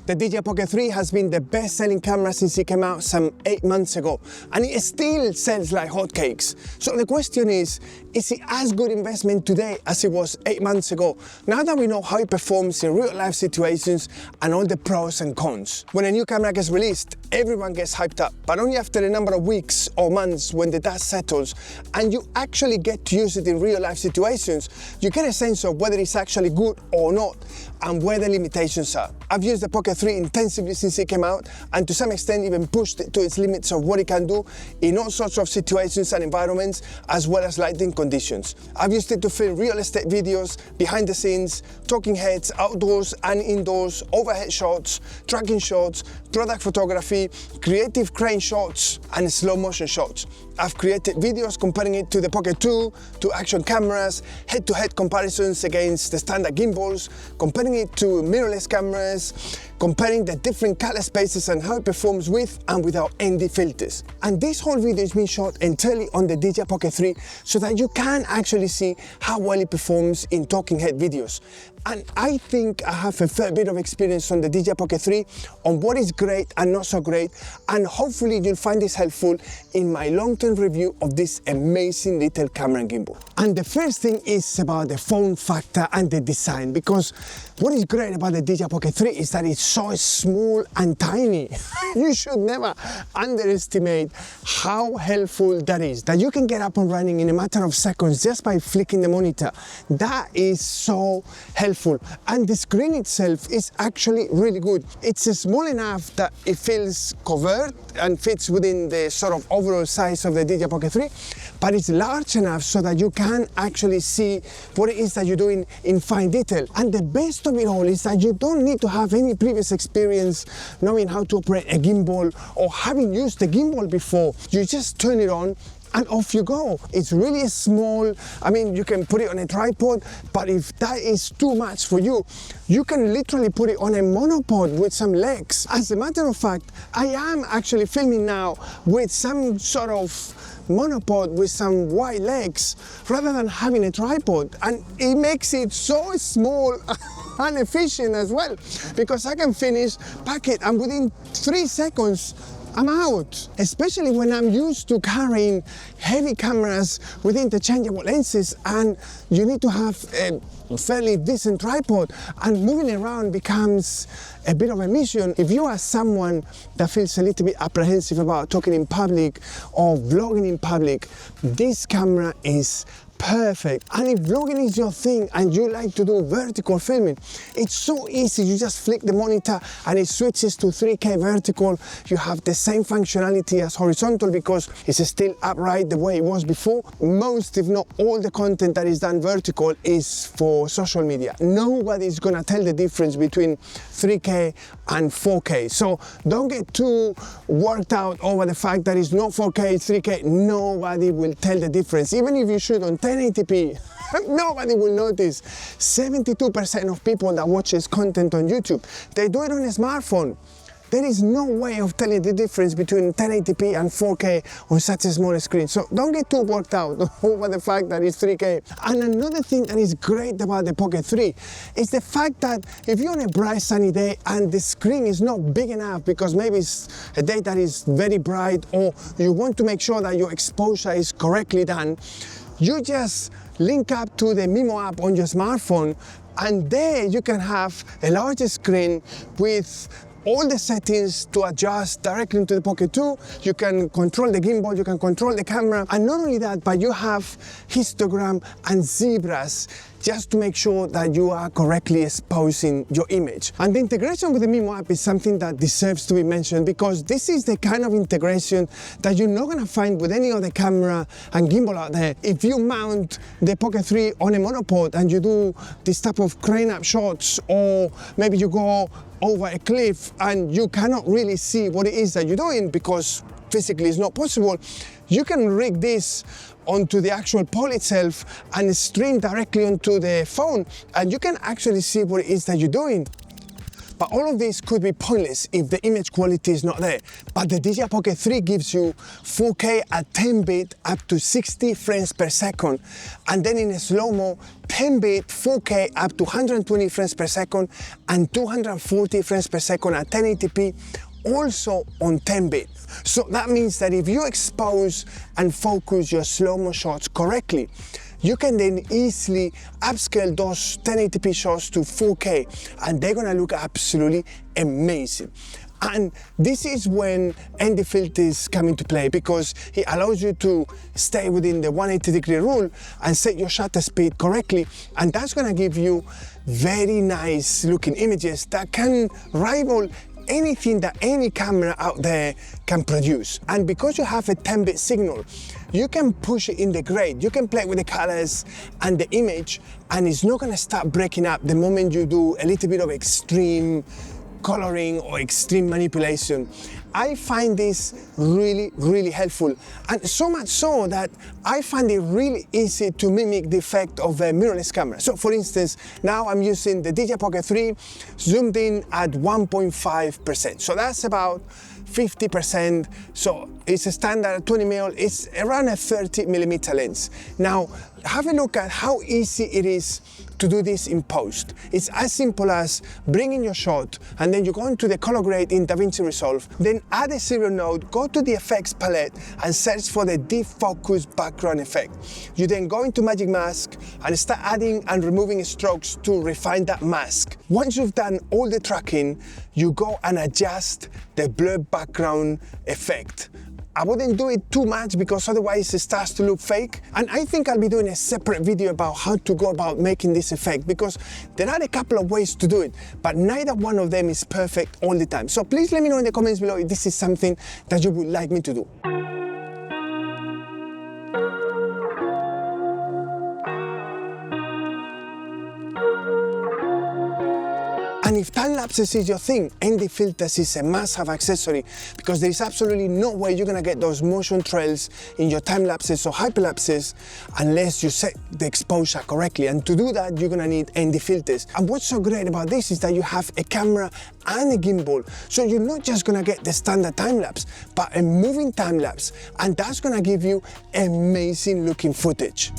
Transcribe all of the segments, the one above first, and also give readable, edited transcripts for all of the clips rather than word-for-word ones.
The DJI Pocket 3 has been the best-selling camera since it came out some 8 months ago, and it still sells like hotcakes. So the question is it as good investment today as it was 8 months ago? Now that we know how it performs in real-life situations and all the pros and cons. When a new camera gets released, everyone gets hyped up, but only after a number of weeks or months when the dust settles and you actually get to use it in real-life situations, you get a sense of whether it's actually good or not and where the limitations are. I've used the Pocket 3 intensively since it came out, and to some extent even pushed it to its limits of what it can do in all sorts of situations and environments, as well as lighting conditions. I've used it to film real estate videos, behind the scenes, talking heads, outdoors and indoors, overhead shots, tracking shots, product photography, creative crane shots and slow motion shots. I've created videos comparing it to the Pocket 2, to action cameras, head-to-head comparisons against the standard gimbals, comparing it to mirrorless cameras, comparing the different color spaces and how it performs with and without ND filters. And this whole video is being shot entirely on the DJI Pocket 3 so that you can actually see how well it performs in talking head videos. And I think I have a fair bit of experience on the DJI Pocket 3 on what is great and not so great, and hopefully you'll find this helpful in my long-term review of this amazing little camera and gimbal. And the first thing is about the form factor and the design, because what is great about the DJI Pocket 3 is that it's so small and tiny. You should never underestimate how helpful that is, that you can get up and running in a matter of seconds just by flicking the monitor. That is so helpful. And the screen itself is actually really good. It's small enough that it feels covered and fits within the sort of overall size of the DJI Pocket 3, but it's large enough so that you can actually see what it is that you're doing in fine detail. And the best of it all is that you don't need to have any previous experience knowing how to operate a gimbal or having used the gimbal before. You just turn it on and off you go. It's really small. I mean, you can put it on a tripod, but if that is too much for you, you can literally put it on a monopod with some legs. As a matter of fact, I am actually filming now with some sort of monopod with some wide legs rather than having a tripod, and it makes it so small and efficient as well, because I can finish, pack it, and within 3 seconds I'm out, especially when I'm used to carrying heavy cameras with interchangeable lenses and you need to have a fairly decent tripod, and moving around becomes a bit of a mission. If you are someone that feels a little bit apprehensive about talking in public or vlogging in public, this camera is perfect. And if vlogging is your thing and you like to do vertical filming, it's so easy. You just flick the monitor and it switches to 3K vertical. You have the same functionality as horizontal because it's still upright the way it was before. Most, if not all, the content that is done vertical is for social media. Nobody's gonna tell the difference between 3K and 4K. So don't get too worked out over the fact that it's not 4K, it's 3K. Nobody will tell the difference. Even if you shoot on 1080p, nobody will notice. 72% of people that watch this content on YouTube, they do it on a smartphone. There is no way of telling the difference between 1080p and 4K on such a small screen. So don't get too worked out over the fact that it's 3K. And another thing that is great about the Pocket 3 is the fact that if you're on a bright sunny day and the screen is not big enough because maybe it's a day that is very bright, or you want to make sure that your exposure is correctly done, you just link up to the Mimo app on your smartphone, and there you can have a larger screen with all the settings to adjust directly into the Pocket 2. You can control the gimbal, you can control the camera, and not only that, but you have histogram and zebras just to make sure that you are correctly exposing your image. And the integration with the Mimo app is something that deserves to be mentioned, because this is the kind of integration that you're not gonna find with any other camera and gimbal out there. If you mount the Pocket 3 on a monopod and you do this type of crane up shots, or maybe you go over a cliff and you cannot really see what it is that you're doing because physically it's not possible, you can rig this onto the actual pole itself and stream directly onto the phone, and you can actually see what it is that you're doing. But all of this could be pointless if the image quality is not there. But the DJI Pocket 3 gives you 4K at 10-bit up to 60 frames per second, and then in a slow-mo, 10-bit 4K up to 120 frames per second and 240 frames per second at 1080p, also on 10-bit. So that means that if you expose and focus your slow-mo shots correctly, you can then easily upscale those 1080p shots to 4K, and they're gonna look absolutely amazing. And this is when ND filters come into play, because it allows you to stay within the 180-degree rule and set your shutter speed correctly, and that's gonna give you very nice looking images that can rival anything that any camera out there can produce. And because you have a 10-bit signal, you can push it in the grade, you can play with the colors and the image, and it's not gonna start breaking up the moment you do a little bit of extreme coloring or extreme manipulation. I find this really helpful, and so much so that I find it really easy to mimic the effect of a mirrorless camera. So for instance, now I'm using the DJI Pocket 3 zoomed in at 1.5%. So that's about 50%. So it's a standard 20mm, it's around a 30mm lens. Now, have a look at how easy it is to do this in post. It's as simple as bringing your shot, and then you go into the color grade in DaVinci Resolve, then add a serial node, go to the effects palette and search for the defocus background effect. You then go into Magic Mask and start adding and removing strokes to refine that mask. Once you've done all the tracking, you go and adjust the blur background effect. I wouldn't do it too much because otherwise it starts to look fake. And I think I'll be doing a separate video about how to go about making this effect, because there are a couple of ways to do it, but neither one of them is perfect all the time. So please let me know in the comments below if this is something that you would like me to do. And if time lapses is your thing, ND filters is a must-have accessory, because there is absolutely no way you're gonna get those motion trails in your time lapses or hyperlapses unless you set the exposure correctly. And to do that, you're gonna need ND filters. And what's so great about this is that you have a camera and a gimbal, so you're not just gonna get the standard time lapse, but a moving time lapse, and that's gonna give you amazing looking footage.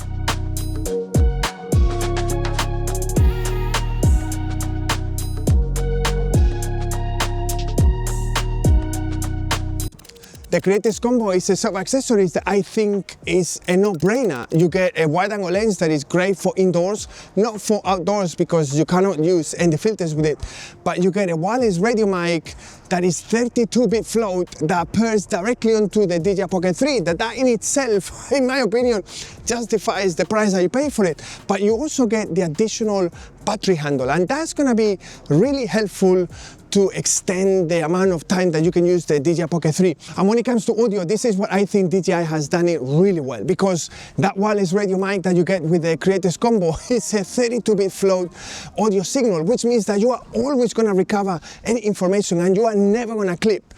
The Creators Combo is a set of accessories that I think is a no-brainer. You get a wide-angle lens that is great for indoors, not for outdoors because you cannot use ND filters with it, but you get a wireless radio mic that is 32-bit float that pairs directly onto the DJI Pocket 3. That in itself, in my opinion, justifies the price that you pay for it. But you also get the additional battery handle, and that's gonna be really helpful to extend the amount of time that you can use the DJI Pocket 3. And when it comes to audio, this is what I think DJI has done it really well, because that wireless radio mic that you get with the Creators Combo is a 32-bit float audio signal, which means that you are always gonna recover any information and you are never gonna clip.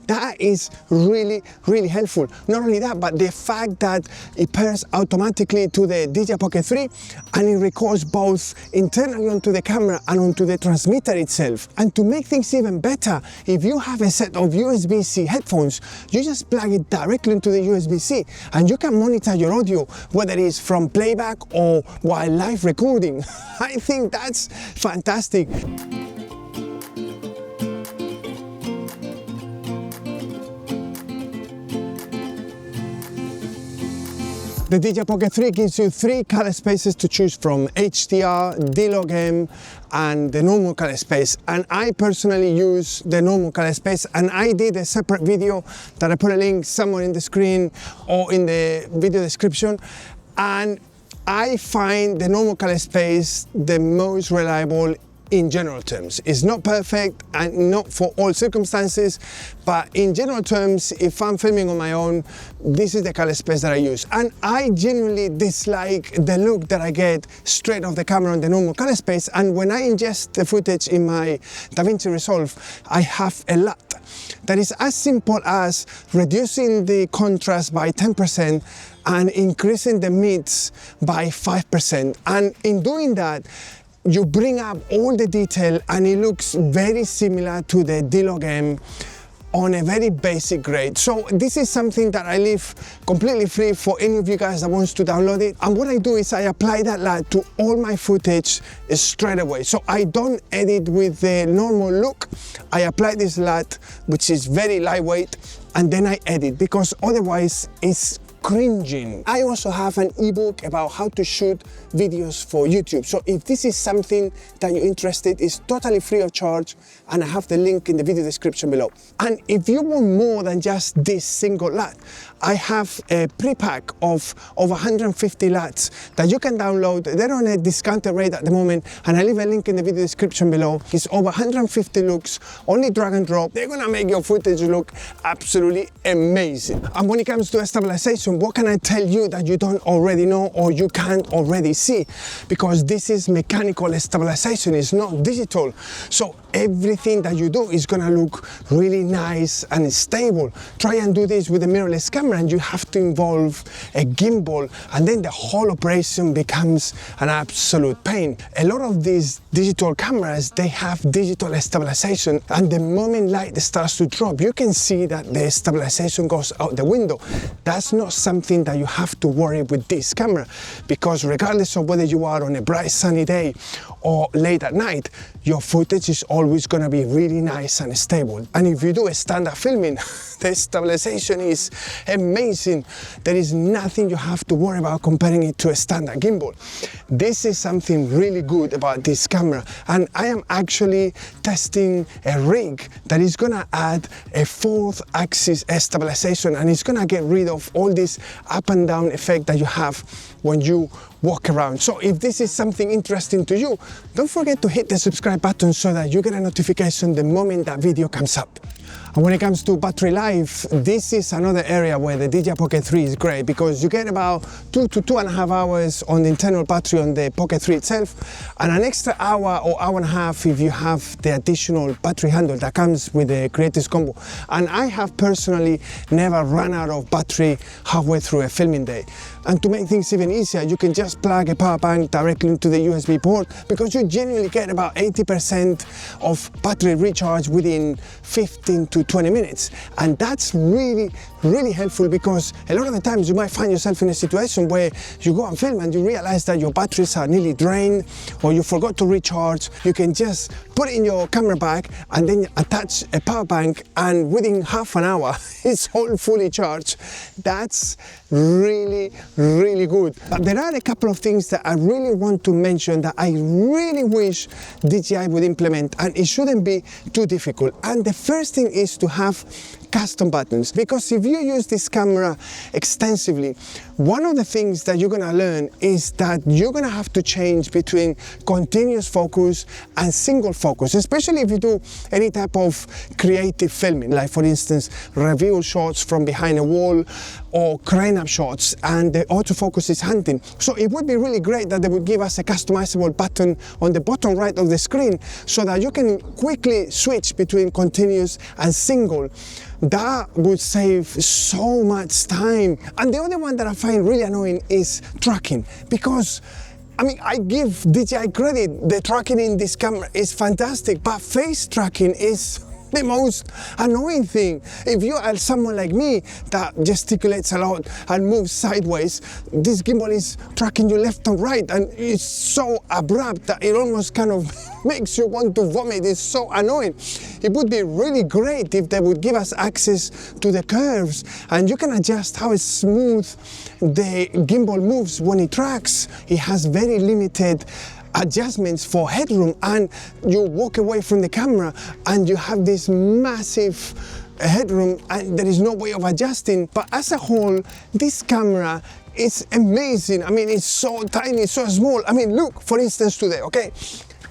That is really helpful. Not only that, but the fact that it pairs automatically to the DJI Pocket 3 and it records both internally onto the camera and onto the transmitter itself. And to make things even better, if you have a set of USB-C headphones, you just plug it directly into the USB-C and you can monitor your audio, whether it's from playback or while live recording. I think that's fantastic. The DJI Pocket 3 gives you 3 color spaces to choose from: HDR, D-Log-M, and the normal color space. And I personally use the normal color space, and I did a separate video that I put a link somewhere in the screen or in the video description. And I find the normal color space the most reliable in general terms. It's not perfect and not for all circumstances, but in general terms, if I'm filming on my own, this is the color space that I use. And I genuinely dislike the look that I get straight off the camera on the normal color space, and when I ingest the footage in my DaVinci Resolve, I have a lot that is as simple as reducing the contrast by 10% and increasing the mids by 5%. And in doing that, you bring up all the detail and it looks very similar to the D-Log M on a very basic grade. So this is something that I leave completely free for any of you guys that wants to download it. And what I do is I apply that light to all my footage straight away. So I don't edit with the normal look. I apply this light, which is very lightweight, and then I edit, because otherwise it's cringing. I also have an ebook about how to shoot videos for YouTube. So if this is something that you're interested, it's totally free of charge, and I have the link in the video description below. And if you want more than just this single LUT, I have a pre-pack of over 150 LUTs that you can download. They're on a discounted rate at the moment, and I leave a link in the video description below. It's over 150 looks, only drag and drop. They're gonna make your footage look absolutely amazing. And when it comes to stabilization, what can I tell you that you don't already know or you can't already see? Because this is mechanical stabilization, it's not digital. So everything that you do is gonna look really nice and stable. Try and do this with a mirrorless camera, and you have to involve a gimbal, and then the whole operation becomes an absolute pain. A lot of these digital cameras, they have digital stabilization, and the moment light starts to drop, you can see that the stabilization goes out the window. That's not something that you have to worry with this camera, because regardless of whether you are on a bright sunny day or late at night, your footage is always going to be really nice and stable. And if you do a standard filming, the stabilization is amazing. There is nothing you have to worry about comparing it to a standard gimbal. This is something really good about this camera, and I am actually testing a rig that is going to add a fourth axis stabilization, and it's going to get rid of all this up and down effect that you have when you walk around. So if this is something interesting to you, don't forget to hit the subscribe button so that you get a notification the moment that video comes up. And when it comes to battery life, this is another area where the DJI Pocket 3 is great, because you get about 2 to 2.5 hours on the internal battery on the Pocket 3 itself, and an extra hour or hour and a half if you have the additional battery handle that comes with the Creators Combo. And I have personally never run out of battery halfway through a filming day. And to make things even easier, you can just plug a power bank directly into the USB port, because you generally get about 80% of battery recharge within 15 to 20 minutes. And that's really helpful, because a lot of the times you might find yourself in a situation where you go and film and you realize that your batteries are nearly drained, or you forgot to recharge. You can just put it in your camera bag and then attach a power bank, and within half an hour it's all fully charged. That's really good. But there are a couple of things that I really want to mention that I really wish DJI would implement, and it shouldn't be too difficult. And the first thing is to have custom buttons, because if you use this camera extensively, one of the things that you're gonna learn is that you're gonna have to change between continuous focus and single focus, especially if you do any type of creative filming, like for instance reveal shots from behind a wall or crane up shots, and the autofocus is hunting. So it would be really great that they would give us a customizable button on the bottom right of the screen, so that you can quickly switch between continuous and single. That would save so much time. And the other one that I find really annoying is tracking, because I mean, I give DJI credit, the tracking in this camera is fantastic, but face tracking is the most annoying thing. If you are someone like me that gesticulates a lot and moves sideways, this gimbal is tracking you left and right, and it's so abrupt that it almost kind of makes you want to vomit. It's so annoying. It would be really great if they would give us access to the curves, and you can adjust how smooth the gimbal moves when it tracks. It has very limited adjustments for headroom, and you walk away from the camera and you have this massive headroom and there is no way of adjusting. But as a whole, this camera is amazing. I mean, it's so tiny, so small. I mean, look, for instance, today, okay?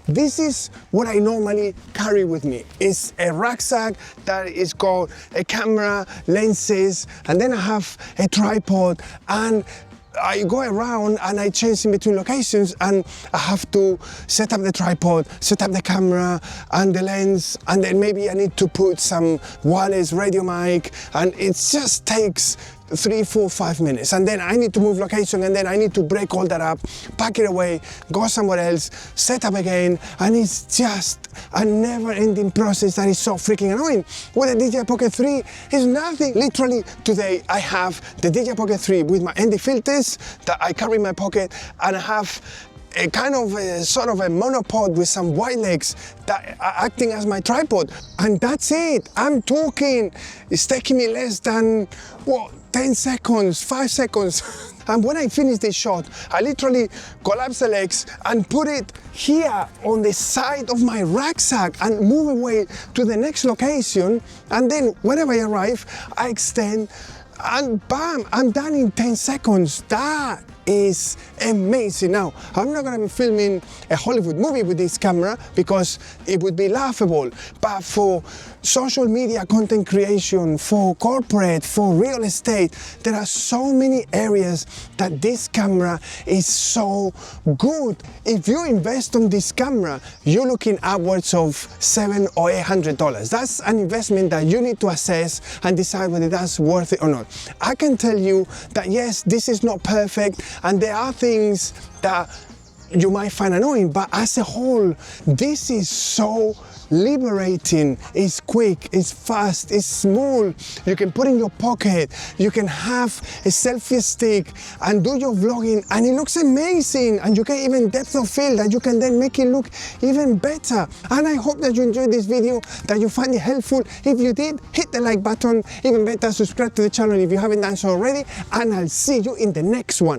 This is what I normally carry with me. It's a rucksack that is got a camera, lenses, and then I have a tripod, and I go around and I change in between locations, and I have to set up the tripod, set up the camera and the lens, and then maybe I need to put some wireless radio mic, and it just takes 3, 4, 5 minutes, and then I need to move location, and then I need to break all that up, pack it away, go somewhere else, set up again, and it's just a never-ending process that is so freaking annoying. With the DJI Pocket 3, it's nothing. Literally today I have the DJI Pocket 3 with my ND filters that I carry in my pocket, and I have a kind of sort of a monopod with some wide legs that are acting as my tripod, and that's it. I'm talking, it's taking me less than, what, 10 seconds, 5 seconds. And when I finish this shot, I literally collapse the legs and put it here on the side of my rucksack and move away to the next location, and then whenever I arrive, I extend, and bam, I'm done in 10 seconds. That is amazing. Now, I'm not going to be filming a Hollywood movie with this camera because it would be laughable, but for social media content creation, for corporate, for real estate, there are so many areas that this camera is so good. If you invest on this camera, you're looking upwards of $700 or $800. That's an investment that you need to assess and decide whether that's worth it or not. I can tell you that yes, this is not perfect, and there are things that you might find annoying, but as a whole, this is so liberating. It's quick, it's fast, it's small. You can put in your pocket, you can have a selfie stick and do your vlogging, and it looks amazing, and you get even depth of field that you can then make it look even better. And I hope that you enjoyed this video, that you find it helpful. If you did, hit the like button. Even better, subscribe to the channel if you haven't done so already, and I'll see you in the next one.